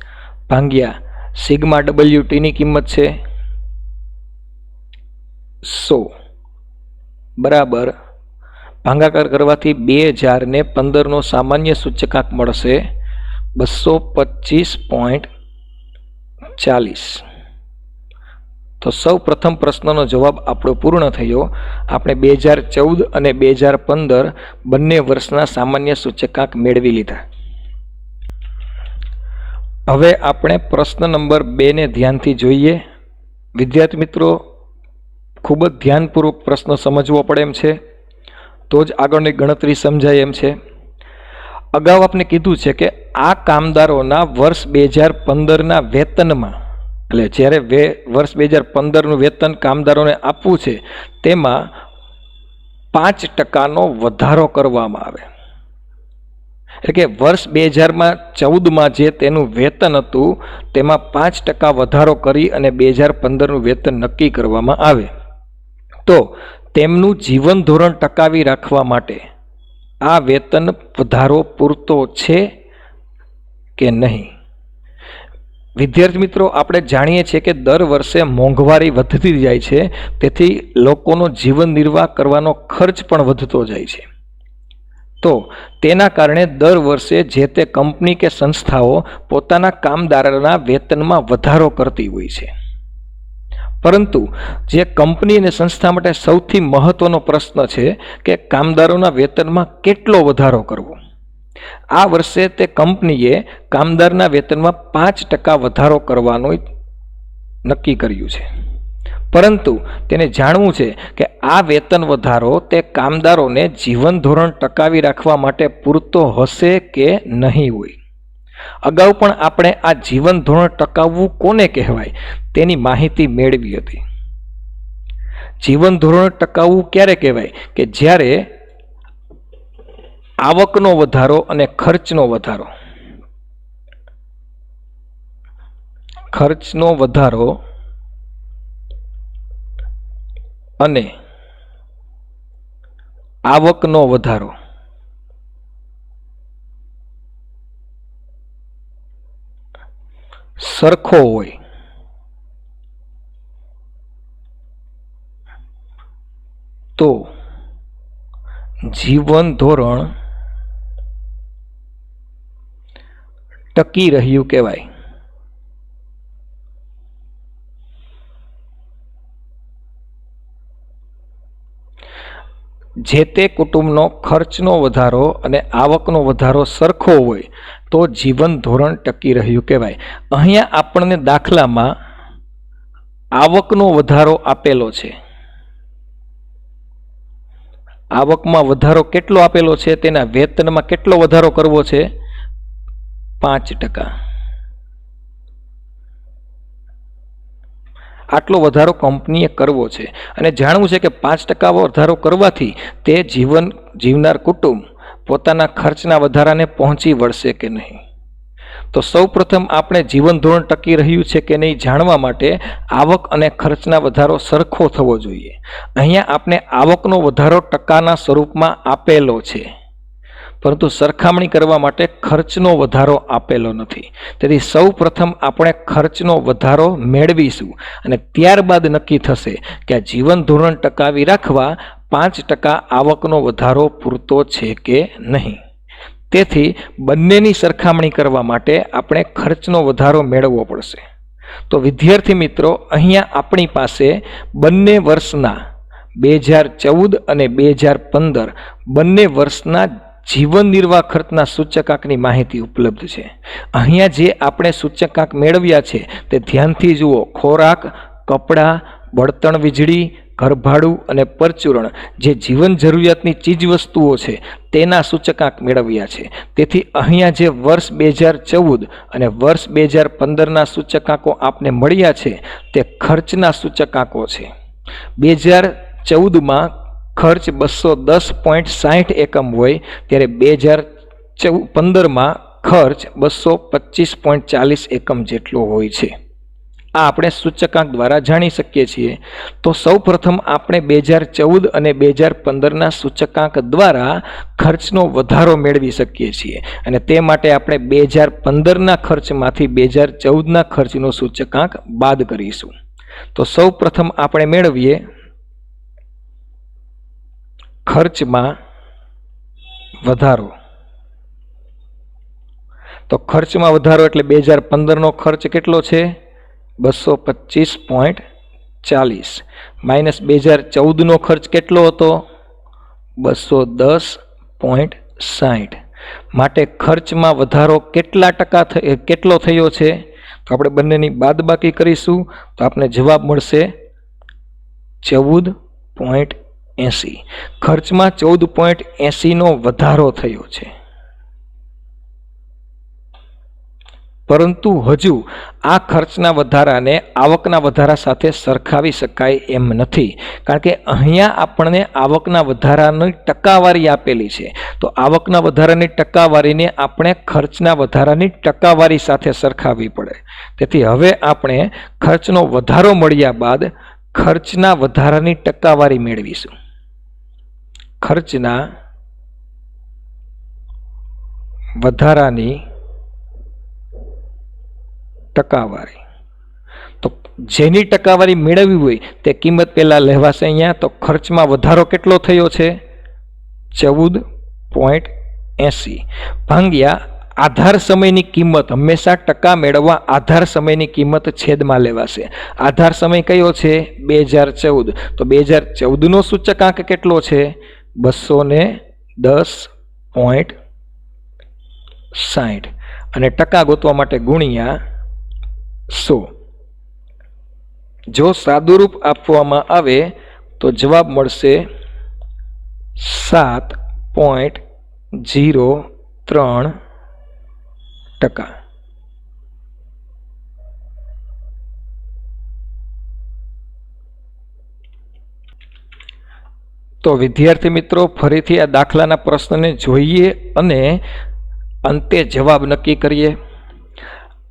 ભાગ્યા સિગ્મા W2ની કિંમત છે 100 બરાબર ભાગાકાર કરવાથી 2015નો સામાન્ય સૂચકાંક મળશે 225.40. તો સૌ પ્રથમ પ્રશ્નનો જવાબ આપણો પૂર્ણ થયો. આપણે 2014 અને 2015 બંને વર્ષના સામાન્ય સૂચકાંક મેળવી લીધા. હવે આપણે પ્રશ્ન નંબર 2 ને ધ્યાનથી જોઈએ. વિદ્યાર્થી મિત્રો ખૂબ જ ધ્યાનપૂર્વક પ્રશ્ન સમજવો પડે એમ છે, તો જ આગળની ગણતરી સમજાય એમ છે. અગાઉ આપણે કીધું છે કે આ કામદારોના વર્ષ 2015ના વેતનમાં, એટલે જ્યારે વર્ષ 2015નું વેતન કામદારોને આપવું છે તેમાં 5% વધારો કરવામાં આવે. એટલે કે વર્ષ 2014માં જે તેનું વેતન હતું તેમાં 5% વધારો કરી અને 2015નું વેતન નક્કી કરવામાં આવે. તો તેમનું જીવન ધોરણ ટકાવી રાખવા માટે આ વેતન વધારો પૂરતો છે કે નહીં? વિદ્યાર્થી મિત્રો આપણે જાણીએ છીએ કે દર વર્ષે મોંઘવારી વધતી જાય છે, તેથી લોકોનો જીવન નિર્વાહ કરવાનો ખર્ચ પણ વધતો જાય છે. તો તેના કારણે દર વર્ષે જે તે કંપની કે સંસ્થાઓ પોતાના કામદારોના વેતનમાં વધારો કરતી હોય છે. પરંતુ જે કંપની અને સંસ્થા માટે સૌથી મહત્વનો પ્રશ્ન છે કે કામદારોના વેતનમાં કેટલો વધારો કરવો. આ વર્ષે તે કંપનીએ કામદારના વેતનમાં 5% વધારો કરવાનું નક્કી કર્યું છે. પરંતુ તેને જાણવું છે કે આ વેતન વધારો તે કામદારોને જીવન ધોરણ ટકાવી રાખવા માટે પૂરતો હશે કે નહીં હોય. અગાઉ પણ આપણે આ જીવન ધોરણ ટકાવવું કોને કહેવાય તેની માહિતી મેળવી હતી. જીવન ધોરણ ટકાવવું ક્યારે કહેવાય કે જ્યારે આવકનો વધારો અને ખર્ચનો વધારો અને આવકનો વધારો સરખો હોય તો જીવન ધોરણ ટકી રહ્યું કહેવાય. જે તે કુટુંબનો ખર્ચનો વધારો અને આવકનો વધારો સરખો હોય તો જીવન ધોરણ ટકી રહ્યું કહેવાય. અહીંયા આપણને દાખલામાં આવકનો વધારો આપેલો છે. આવકમાં વધારો કેટલો આપેલો છે, તેના વેતનમાં કેટલો વધારો કરવો છે? 5%. આટલો વધારો કંપનીએ કરવો છે અને જાણવું છે કે 5% વધારો કરવાથી તે જીવનાર કુટુંબ પોતાના ખર્ચના વધારાને પહોંચી વળશે કે નહીં. તો સૌપ્રથમ આપણે જીવન ધોરણ ટકી રહ્યું છે કે નહીં જાણવા માટે આવક અને ખર્ચના વધારો સરખો થવો જોઈએ. અહીંયા આપણે આવકનો વધારો ટકાના સ્વરૂપમાં આપેલો છે, પરંતુ સરખામણી કરવા માટે ખર્ચનો વધારો આપેલો નથી. તેથી સૌ પ્રથમ આપણે ખર્ચનો વધારો મેળવીશું અને ત્યારબાદ નક્કી થશે કે આ જીવન ધોરણ ટકાવી રાખવા 5% આવકનો વધારો પૂરતો છે કે નહીં. તેથી બંનેની સરખામણી કરવા માટે આપણે ખર્ચનો વધારો મેળવવો પડશે. તો વિદ્યાર્થી મિત્રો, અહીંયા આપણી પાસે બંને વર્ષના 2014 અને 2015 બંને વર્ષના જીવન નિર્વાહ ખર્ચના સૂચકાંકની માહિતી ઉપલબ્ધ છે. અહીંયા જે આપણે સૂચકાંક મેળવ્યા છે તે ધ્યાનથી જુઓ. ખોરાક, કપડાં, બળતણ, વીજળી, ઘરભાડું અને પરચુરણ જે જીવન જરૂરિયાતની ચીજ વસ્તુઓ છે તેના સૂચકાંક મેળવ્યા છે. તેથી અહીંયા જે વર્ષ 2014 અને વર્ષ 2015ના સૂચકાંકો આપને મળ્યા છે તે ખર્ચના સૂચકાંકો છે. 2014માં ખર્ચ 210.60 એકમ હોય ત્યારે 2015માં ખર્ચ 225.40 એકમ જેટલો હોય છે. આ આપણે સૂચકાંક દ્વારા જાણી શકીએ છીએ. તો સૌ પ્રથમ આપણે 2014 અને 2015ના સૂચકાંક દ્વારા ખર્ચનો વધારો મેળવી શકીએ છીએ અને તે માટે આપણે 2015ના ખર્ચમાંથી 2014ના ખર્ચનો સૂચકાંક બાદ કરીશું. તો સૌ પ્રથમ આપણે મેળવીએ ખર્ચમાં વધારો. તો ખર્ચમાં વધારો એટલે 2015નો ખર્ચ કેટલો છે? 225.40 માઇનસ 2014નો ખર્ચ કેટલો હતો? 210.60. માટે ખર્ચમાં વધારો કેટલો થયો છે? તો આપણે બંનેની બાદબાકી કરીશું તો આપણે જવાબ મળશે 14.80. ખર્ચમાં 14.80નો વધારો થયો છે. પરંતુ હજુ આ ખર્ચના વધારાને આવકના વધારા સાથે સરખાવી શકાય એમ નથી, કારણ કે અહીંયા આપણને આવકના વધારાની ટકાવારી આપેલી છે. તો આવકના વધારાની ટકાવારીને આપણે ખર્ચના વધારાની ટકાવારી સાથે સરખાવવી પડે. તેથી હવે આપણે ખર્ચનો વધારો મળ્યા બાદ ખર્ચના વધારાની ટકાવારી મેળવીશું. ખર્ચના વધારાની ટકાવારી. તો જેની ટકાવારી મેળવવી હોય તે કિંમત પહેલા લેવાશે અહીંયા. તો ખર્ચમાં વધારો કેટલો થયો છે? 10.80 ભાગ્યા આધાર સમયની કિંમત. હંમેશા ટકા મેળવવા આધાર સમયની કિંમત છેદમાં લેવાશે. આધાર સમય કયો છે? 2014. તો 2014નો સૂચકાંક કેટલો છે? 210.60 અને ટકા ગોતવા માટે ગુણ્યા 100. જો સાદુરૂપ આપવામાં આવે તો જવાબ મળશે 7.03%. તો વિદ્યાર્થી મિત્રો, ફરીથી આ દાખલાના પ્રશ્નને જોઈએ અને અંતે જવાબ નક્કી કરીએ.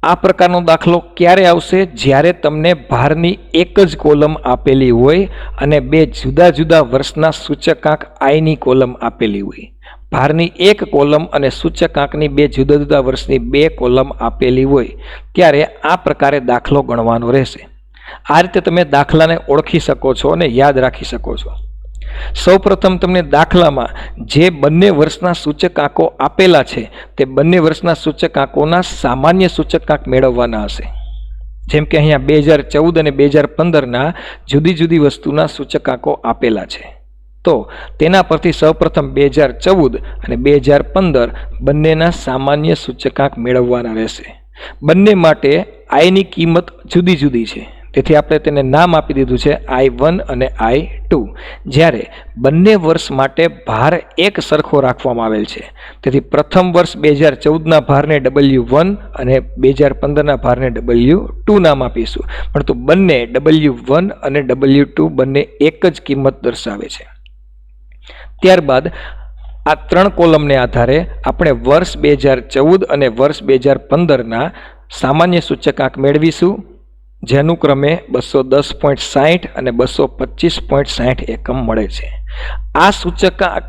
આ પ્રકારનો દાખલો ક્યારે આવશે? જ્યારે તમને ભારની એક જ કોલમ આપેલી હોય અને બે જુદા જુદા વર્ષના સૂચકાંક આઈની કોલમ આપેલી હોય. ભારની એક કોલમ અને સૂચકાંકની બે જુદા જુદા વર્ષની બે કોલમ આપેલી હોય ત્યારે આ પ્રકારે દાખલો ગણવાનો રહેશે. આ રીતે તમે દાખલાને ઓળખી શકો છો અને યાદ રાખી શકો છો. સૌપ્રથમ તમને દાખલામાં જે બંને વર્ષના સૂચકાંકો આપેલા છે તે બંને વર્ષના સૂચકાંકોના સામાન્ય સૂચકાંક મેળવવાના હશે. જેમ કે અહીંયા 2014 અને 2015ના જુદી જુદી વસ્તુના સૂચકાંકો આપેલા છે. તો તેના પરથી સૌપ્રથમ 2014 અને 2015 બંનેના સામાન્ય સૂચકાંક મેળવવાના રહેશે. બંને માટે આઈની કિંમત જુદી જુદી છે, તેથી આપણે તેને નામ આપી દીધું છે I1 અને I2. જ્યારે બંને વર્ષ માટે ભાર એક સરખો રાખવામાં આવેલ છે, તેથી પ્રથમ વર્ષ 2014ના ભારને W1 અને 2015ના ભારને W2 નામ આપીશું. પરંતુ બંને W1 અને W2 બંને એક જ કિંમત દર્શાવે છે. ત્યારબાદ આ ત્રણ કોલમને આધારે આપણે વર્ષ 2014 અને વર્ષ 2015ના સામાન્ય સૂચકાંક મેળવીશું, જે અનુક્રમે 210.60 અને 225.60 એકમ મળે છે. આ સૂચકાંક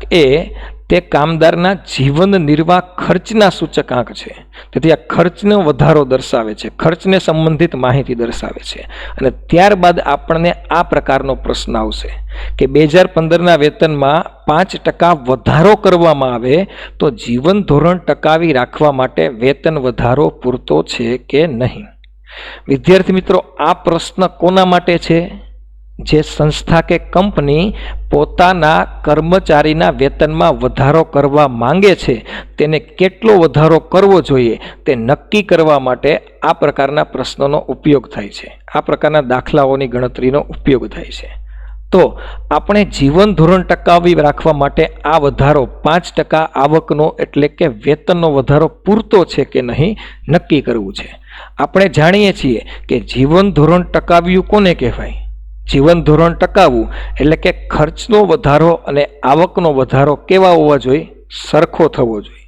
તે કામદારના જીવન નિર્વાહ ખર્ચના સૂચકાંક છે, તેથી આ ખર્ચનો વધારો દર્શાવે છે, ખર્ચને સંબંધિત માહિતી દર્શાવે છે. અને ત્યારબાદ આપણને આ પ્રકારનો પ્રશ્ન આવશે કે 2015ના વેતનમાં 5% વધારો કરવામાં આવે તો જીવન ધોરણ ટકાવી રાખવા માટે વેતન વધારો પૂરતો છે કે નહીં. વિદ્યાર્થી મિત્રો, આ પ્રશ્ન કોના માટે છે? જે સંસ્થા કે કંપની પોતાના કર્મચારીના વેતનમાં વધારો કરવા માંગે છે તેને કેટલો વધારો કરવો જોઈએ તે નક્કી કરવા માટે આ પ્રકારના પ્રશ્નોનો ઉપયોગ થાય છે. આ પ્રકારના દાખલાઓની ગણતરીનો ઉપયોગ થાય છે. તો આપણે જીવન ધોરણ ટકાવી રાખવા માટે આ વધારો 5% આવકનો એટલે કે વેતનનો વધારો પૂરતો છે કે નહીં નક્કી કરવું છે. આપણે જાણીએ છીએ કે જીવન ધોરણ ટકાવ્યું કોને કહેવાય? જીવન ધોરણ ટકાવવું એટલે કે ખર્ચનો વધારો અને આવકનો વધારો કેવા હોવા જોઈએ? સરખો થવો જોઈએ.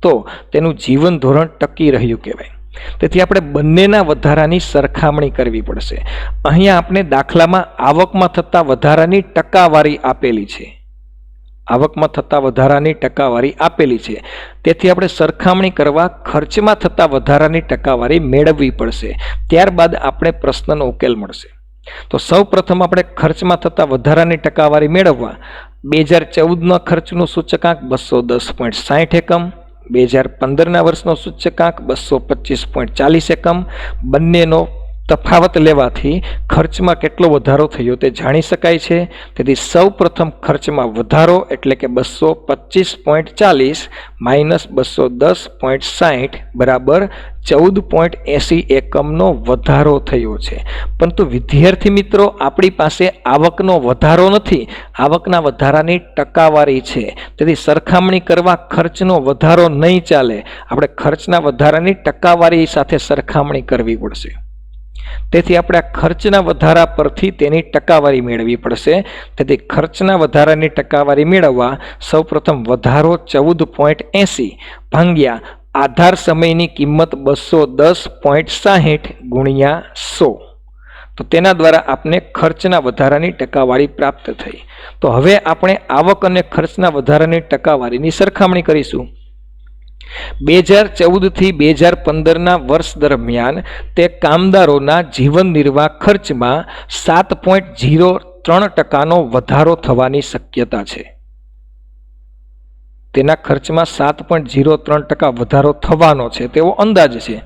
તો તેનું જીવન ધોરણ ટકી રહ્યું કહેવાય. તેથી આપણે બંનેના વધારાની સરખામણી કરવી પડશે. અહીંયા આપણે દાખલામાં આવકમાં થતા વધારાની ટકાવારી આપેલી છે. આવકમાં થતા વધારાની ટકાવારી આપેલી છે, તેથી આપણે સરખામણી કરવા ખર્ચમાં થતા વધારાની ટકાવારી મેળવવી પડશે. ત્યારબાદ આપણે પ્રશ્નનો ઉકેલ મળશે. તો સૌ પ્રથમ આપણે ખર્ચમાં થતા વધારાની ટકાવારી મેળવવા 2014ના ખર્ચનું સૂચકાંક 210.60 એકમ, 2015ના વર્ષનો સૂચકાંક 225.40 એકમ, બંનેનો તફાવત લેવાથી ખર્ચમાં કેટલો વધારો થયો તે જાણી શકાય છે. તેથી સૌ પ્રથમ ખર્ચમાં વધારો એટલે કે 225.40 માઇનસ 210.60 બરાબર 14.80 એકમનો વધારો થયો છે. પરંતુ વિદ્યાર્થી મિત્રો, આપણી પાસે આવકનો વધારો નથી, આવકના વધારાની ટકાવારી છે. તેથી સરખામણી કરવા ખર્ચનો વધારો નહીં ચાલે, આપણે ખર્ચના વધારાની ટકાવારી સાથે સરખામણી કરવી પડશે. તેથી આપણે આ ખર્ચના વધારા પરથી તેની ટકાવારી મેળવવી પડશે. તેથી ખર્ચના વધારાની ટકાવારી મેળવવા સૌપ્રથમ વધારો 14.80 ભાગ્યા આધાર સમયની કિંમત 210.60 ગુણ્યા 100. તો તેના દ્વારા આપને ખર્ચના વધારાની ટકાવારી પ્રાપ્ત થઈ. તો હવે આપણે આવક અને ખર્ચના વધારાની ટકાવારીની સરખામણી કરીશું. 2014 થી 2015ના વર્ષ દરમિયાન તે કામદારોના જીવન નિર્વાહ ખર્ચમાં 7.03% વધારો થવાની શક્યતા છે. તેના ખર્ચમાં 7.03% વધારો થવાનો છે તેવો અંદાજ છે,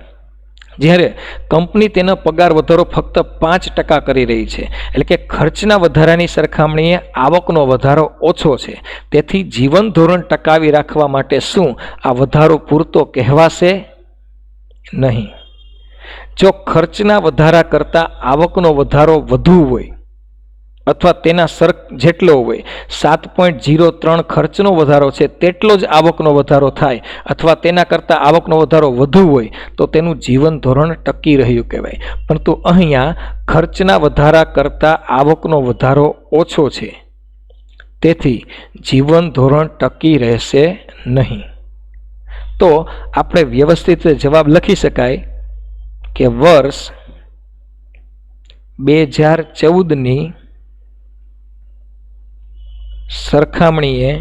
જ્યારે કંપની તેનો પગાર વધારો ફક્ત 5% કરી રહી છે. એટલે કે ખર્ચના વધારાની સરખામણીએ આવકનો વધારો ઓછો છે. તેથી જીવન ધોરણ ટકાવી રાખવા માટે શું આ વધારો પૂરતો કહેવાશે નહીં. જો ખર્ચના વધારા કરતાં આવકનો વધારો વધુ હોય અથવા તેના જેટલો હોય, 7.03 ખર્ચનો વધારો છે તેટલો જ આવકનો વધારો થાય અથવા તેના કરતાં આવકનો વધારો વધુ હોય તો તેનું જીવન ધોરણ ટકી રહ્યું કહેવાય. પરંતુ અહીંયા ખર્ચના વધારા કરતાં આવકનો વધારો ઓછો છે, તેથી જીવન ધોરણ ટકી રહેશે નહીં. તો આપણે વ્યવસ્થિત જવાબ લખી શકાય કે વર્ષ 2014ની સરખામણીએ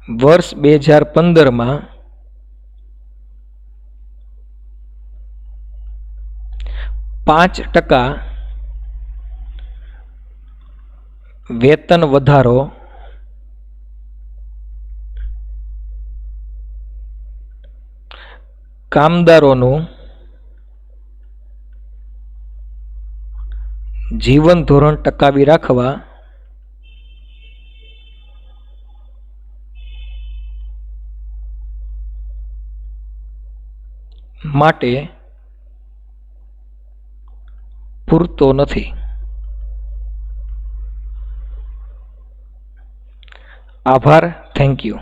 વર્ષ 2015માં ,5% વેતન વધારો કામદારોનું જીવન ધોરણ ટકાવી રાખવા માટે પૂરતો નથી. આભાર. Thank you.